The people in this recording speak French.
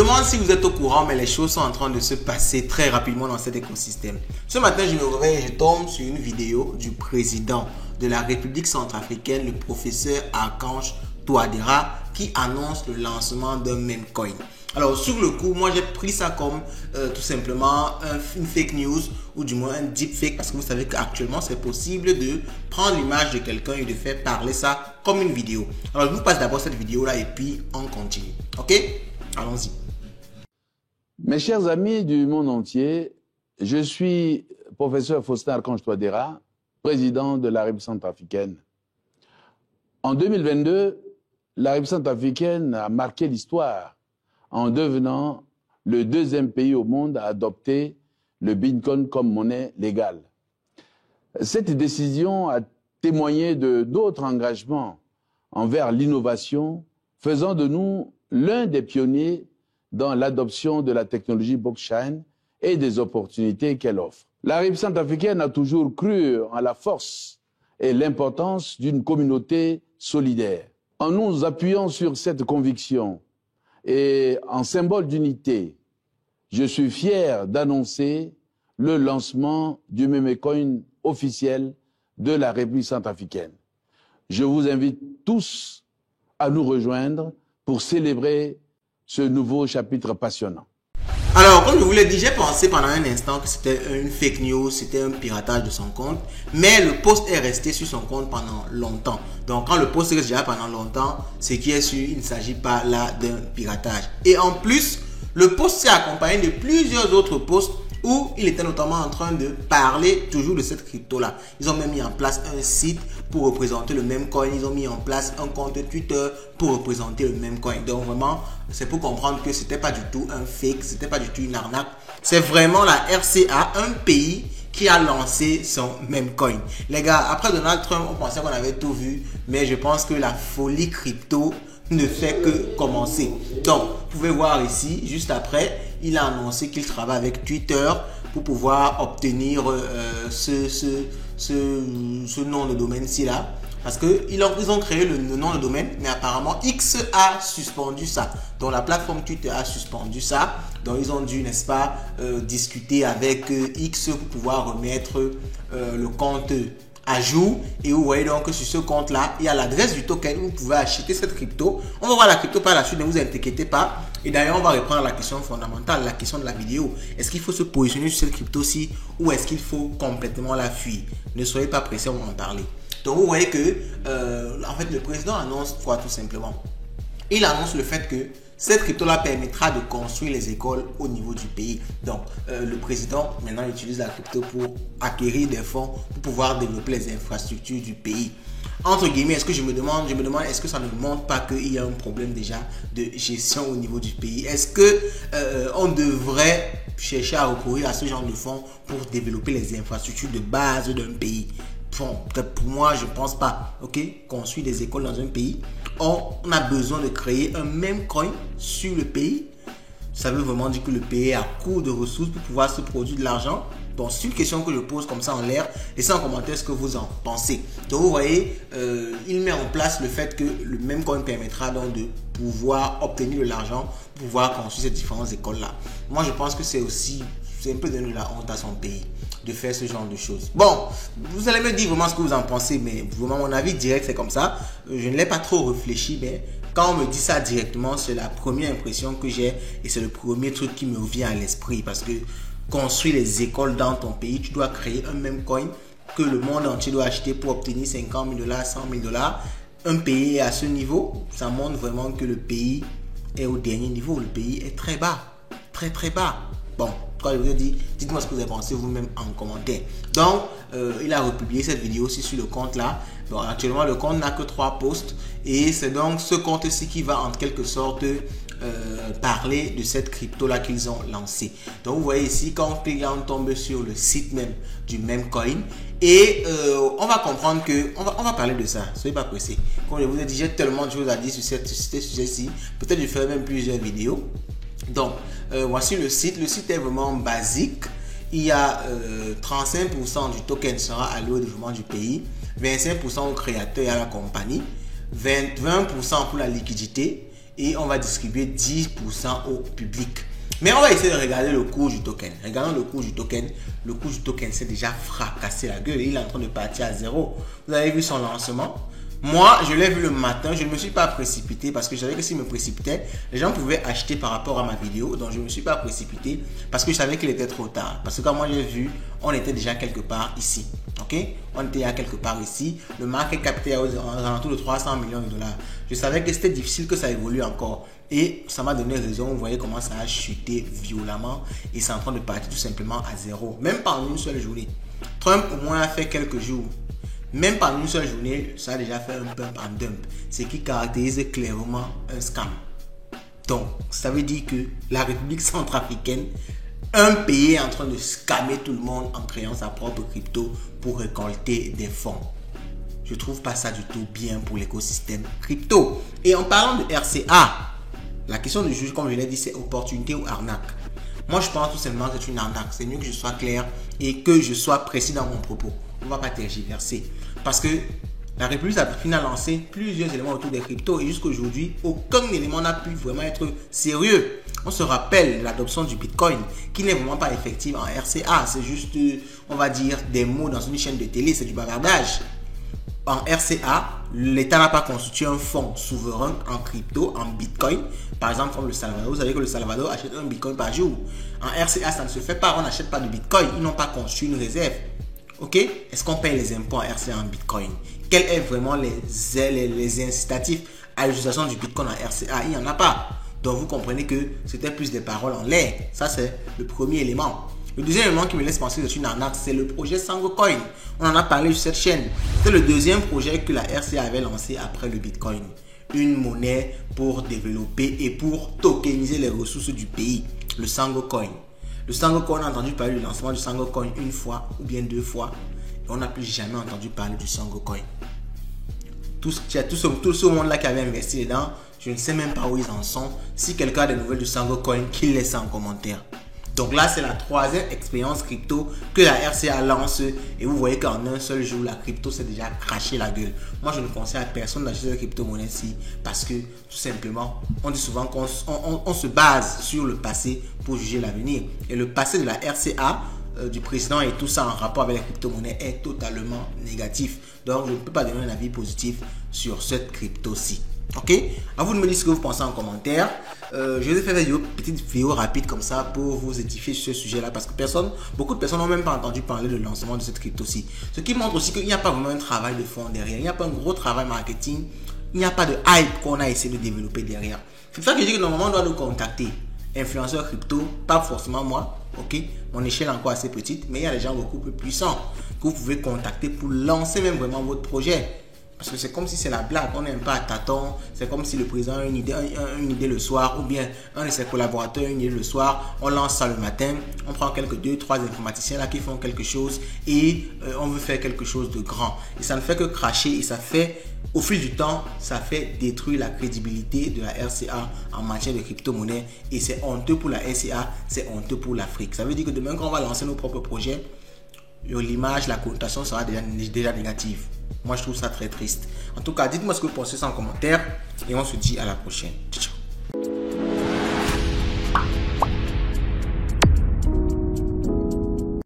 demande si vous êtes au courant, mais les choses sont en train de se passer très rapidement dans cet écosystème. Ce matin, je me réveille et je tombe sur une vidéo du président de la République centrafricaine, le professeur Archange Touadéra, qui annonce le lancement d'un meme coin. Alors sur le coup, moi j'ai pris ça comme tout simplement une fake news ou du moins un deepfake, parce que vous savez qu'actuellement c'est possible de prendre l'image de quelqu'un et de faire parler ça comme une vidéo. Alors je vous passe d'abord cette vidéo là et puis on continue. Ok? Allons-y. Mes chers amis du monde entier, je suis professeur Faustin Archange Touadéra, président de la République centrafricaine. En 2022, la République centrafricaine a marqué l'histoire en devenant le deuxième pays au monde à adopter le Bitcoin comme monnaie légale. Cette décision a témoigné d'autres engagements envers l'innovation, faisant de nous l'un des pionniers dans l'adoption de la technologie blockchain et des opportunités qu'elle offre. La République centrafricaine a toujours cru en la force et l'importance d'une communauté solidaire. En nous appuyant sur cette conviction et en symbole d'unité, je suis fier d'annoncer le lancement du memecoin officiel de la République centrafricaine. Je vous invite tous à nous rejoindre pour célébrer ce nouveau chapitre passionnant. Alors, comme je vous l'ai dit, j'ai pensé pendant un instant que c'était une fake news, c'était un piratage de son compte, mais le post est resté sur son compte pendant longtemps. Donc, quand le post reste déjà pendant longtemps, c'est qui est sûr, il ne s'agit pas là d'un piratage. Et en plus, le post s'est accompagné de plusieurs autres posts où il était notamment en train de parler toujours de cette crypto-là. Ils ont même mis en place un site pour représenter le même coin. Ils ont mis en place un compte Twitter pour représenter le même coin. Donc vraiment, c'est pour comprendre que c'était pas du tout un fake, c'était pas du tout une arnaque. C'est vraiment la RCA, un pays qui a lancé son meme coin. Les gars, après Donald Trump, on pensait qu'on avait tout vu, mais je pense que la folie crypto ne fait que commencer. Donc, vous pouvez voir ici, juste après, il a annoncé qu'il travaille avec Twitter pour pouvoir obtenir ce nom de domaine-ci là. Parce qu'ils ont créé le nom de domaine, mais apparemment X a suspendu ça. Donc la plateforme Twitter a suspendu ça. Donc ils ont dû, n'est-ce pas, discuter avec X pour pouvoir remettre le compte à jour. Et vous voyez donc que sur ce compte là, il y a l'adresse du token où vous pouvez acheter cette crypto. On va voir la crypto par la suite, ne vous inquiétez pas. Et d'ailleurs, on va reprendre la question fondamentale, la question de la vidéo. Est-ce qu'il faut se positionner sur cette crypto-ci ou est-ce qu'il faut complètement la fuir? Ne soyez pas pressés, on va en parler. Donc vous voyez que en fait le président annonce quoi tout simplement? Il annonce le fait que cette crypto-là permettra de construire les écoles au niveau du pays. Donc, le président, maintenant, utilise la crypto pour acquérir des fonds pour pouvoir développer les infrastructures du pays. Entre guillemets, est-ce que je me demande, est-ce que ça ne montre pas qu'il y a un problème déjà de gestion au niveau du pays? Est-ce que on devrait chercher à recourir à ce genre de fonds pour développer les infrastructures de base d'un pays? Bon, pour moi, je ne pense pas. Ok, construire des écoles dans un pays, on a besoin de créer un même coin sur le pays. Ça veut vraiment dire que le pays est à court de ressources pour pouvoir se produire de l'argent. Bon, c'est une question que je pose comme ça en l'air. Laissez en commentaire ce que vous en pensez. Donc, vous voyez, il met en place le fait que le même coin permettra donc de pouvoir obtenir de l'argent pour pouvoir construire ces différentes écoles-là. Moi, je pense que c'est un peu donner la honte à son pays de faire ce genre de choses. Bon, vous allez me dire vraiment ce que vous en pensez, mais vraiment mon avis direct c'est comme ça. Je ne l'ai pas trop réfléchi, mais quand on me dit ça directement, c'est la première impression que j'ai et c'est le premier truc qui me vient à l'esprit, parce que construire les écoles dans ton pays, tu dois créer un même coin que le monde entier doit acheter pour obtenir 50 000 $, 100 000 $. Un pays est à ce niveau, ça montre vraiment que le pays est au dernier niveau. Le pays est très bas, très très bas. Bon, quand je vous ai dit, dites-moi ce que vous avez pensé vous-même en commentaire. Donc, il a republié cette vidéo aussi sur le compte là. Bon, actuellement, le compte n'a que 3 posts. Et c'est donc ce compte-ci qui va en quelque sorte parler de cette crypto-là qu'ils ont lancée. Donc, vous voyez ici, quand on clique, on tombe sur le site même du même coin. Et on va comprendre que, on va parler de ça. Soyez pas pressés. Comme je vous ai dit, j'ai tellement de choses à dire sur ce sujet-ci. Peut-être je ferai même plusieurs vidéos. Donc, voici le site. Le site est vraiment basique. Il y a 35% du token sera alloué au développement du pays, 25% au créateur et à la compagnie, 20% pour la liquidité et on va distribuer 10% au public. Mais on va essayer de regarder le cours du token. Regardons le cours du token. Le cours du token s'est déjà fracassé la gueule. Il est en train de partir à zéro. Vous avez vu son lancement. Moi, je l'ai vu le matin. Je ne me suis pas précipité parce que je savais que s'il me précipitait, les gens pouvaient acheter par rapport à ma vidéo. Donc, je ne me suis pas précipité parce que je savais qu'il était trop tard. Parce que quand moi j'ai vu, on était déjà quelque part ici. Ok? On était à quelque part ici. Le market cap était aux alentours de 300 millions de dollars. Je savais que c'était difficile que ça évolue encore. Et ça m'a donné raison. Vous voyez comment ça a chuté violemment. Et c'est en train de partir tout simplement à zéro. Même pas en une seule journée. Trump au moins a fait quelques jours. Même pas en une seule journée, ça a déjà fait un pump and dump. Ce qui caractérise clairement un scam. Donc, ça veut dire que la République centrafricaine, un pays est en train de scammer tout le monde en créant sa propre crypto pour récolter des fonds. Je trouve pas ça du tout bien pour l'écosystème crypto. Et en parlant de RCA, la question du juge, comme je l'ai dit, c'est opportunité ou arnaque. Moi, je pense tout simplement que c'est une arnaque. C'est mieux que je sois clair et que je sois précis dans mon propos. On ne va pas tergiverser. Parce que la République a lancé plusieurs éléments autour des cryptos et jusqu'à aujourd'hui, aucun élément n'a pu vraiment être sérieux. On se rappelle l'adoption du Bitcoin qui n'est vraiment pas effective en RCA. C'est juste, on va dire, des mots dans une chaîne de télé. C'est du bavardage. En RCA, l'État n'a pas constitué un fonds souverain en crypto, en Bitcoin. Par exemple, comme le Salvador. Vous savez que le Salvador achète un Bitcoin par jour. En RCA, ça ne se fait pas. On n'achète pas de Bitcoin. Ils n'ont pas constitué une réserve. Ok? Est-ce qu'on paye les impôts en RCA en Bitcoin? Quels sont vraiment les incitatifs à l'utilisation du Bitcoin en RCA? Il n'y en a pas. Donc, vous comprenez que c'était plus des paroles en l'air. Ça, c'est le premier élément. Le deuxième élément qui me laisse penser que c'est une arnaque, c'est le projet SangoCoin. On en a parlé sur cette chaîne. C'est le deuxième projet que la RCA avait lancé après le Bitcoin. Une monnaie pour développer et pour tokeniser les ressources du pays. Le SangoCoin. Le SangoCoin, on a entendu parler du lancement du SangoCoin une fois ou bien deux fois. Et on n'a plus jamais entendu parler du SangoCoin. Tout ce monde-là qui avait investi dedans, je ne sais même pas où ils en sont. Si quelqu'un a des nouvelles du SangoCoin, qu'il laisse ça en commentaire. Donc là, c'est la troisième expérience crypto que la RCA lance. Et vous voyez qu'en un seul jour, la crypto s'est déjà craché la gueule. Moi, je ne conseille à personne d'acheter de crypto-monnaie-ci parce que tout simplement, on dit souvent qu'on se base sur le passé pour juger l'avenir. Et le passé de la RCA, du président et tout ça en rapport avec les crypto-monnaies est totalement négatif. Donc, je ne peux pas donner un avis positif sur cette crypto-ci. Ok, à vous de me dire ce que vous pensez en commentaire. Je vais faire une petite vidéo rapide comme ça pour vous édifier sur ce sujet-là parce que beaucoup de personnes n'ont même pas entendu parler de lancement de cette crypto-ci. Ce qui montre aussi qu'il n'y a pas vraiment un travail de fond derrière. Il n'y a pas un gros travail marketing. Il n'y a pas de hype qu'on a essayé de développer derrière. C'est pour ça que je dis que normalement on doit nous contacter. Influenceurs crypto, pas forcément moi. Ok, mon échelle est encore assez petite, mais il y a des gens beaucoup plus puissants que vous pouvez contacter pour lancer même vraiment votre projet. Parce que c'est comme si c'est la blague, on est un peu à tâtons. C'est comme si le président a une idée le soir, ou bien un de ses collaborateurs a une idée le soir. On lance ça le matin, on prend quelques 2-3 informaticiens là qui font quelque chose et on veut faire quelque chose de grand. Et ça ne fait que cracher et ça fait, au fil du temps, ça fait détruire la crédibilité de la RCA en matière de crypto-monnaie. Et c'est honteux pour la RCA, c'est honteux pour l'Afrique. Ça veut dire que demain quand on va lancer nos propres projets, l'image, la connotation sera déjà négative. Moi, je trouve ça très triste. En tout cas, dites-moi ce que vous pensez en commentaire et on se dit à la prochaine. Ciao.